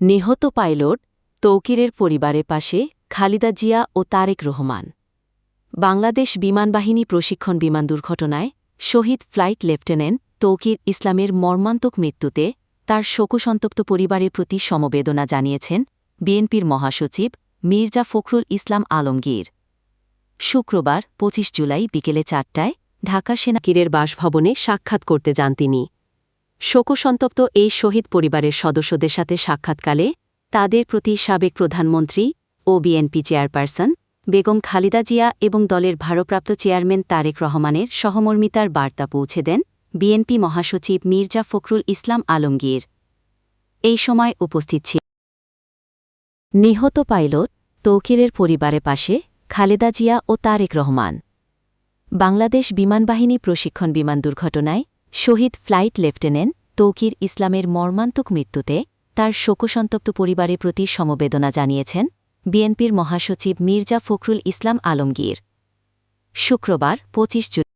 নিহত পাইলট তৌকিরের পরিবারের পাশে খালেদা জিয়া ও তারেক রহমান। বাংলাদেশ বিমানবাহিনী প্রশিক্ষণ বিমান দুর্ঘটনায় শহীদ ফ্লাইট লেফটেন্যান্ট তৌকির ইসলামের মর্মান্তক মৃত্যুতে তার শোকসন্তপ্ত পরিবারের প্রতি সমবেদনা জানিয়েছেন বিএনপির মহাসচিব মির্জা ফখরুল ইসলাম আলমগীর। শুক্রবার ২৫ জুলাই বিকেলে ৪টায় ঢাকা সেনাকিরের বাসভবনে সাক্ষাৎ করতে যান তিনি। শোকসন্তপ্ত এই শহীদ পরিবারের সদস্যদের সাথে সাক্ষাৎকালে তাদের প্রতি সাবেক প্রধানমন্ত্রী ও বিএনপি চেয়ারপারসন বেগম খালেদা জিয়া এবং দলের ভারপ্রাপ্ত চেয়ারম্যান তারেক রহমানের সহমর্মিতার বার্তা পৌঁছে দেন বিএনপি মহাসচিব মির্জা ফখরুল ইসলাম আলমগীর। এই সময় উপস্থিত ছিল নিহত পাইলট তৌকিরের পরিবারের পাশে খালেদা জিয়া ও তারেক রহমান। বাংলাদেশ বিমানবাহিনী প্রশিক্ষণ বিমান দুর্ঘটনায় শহীদ ফ্লাইট লেফটেন্যান্ট তৌকির ইসলামের মর্মান্তক মৃত্যুতে তার শোকসন্তপ্ত পরিবারের প্রতি সমবেদনা জানিয়েছেন বিএনপির মহাসচিব মির্জা ফখরুল ইসলাম আলমগীর। শুক্রবার ২৫ জুলাই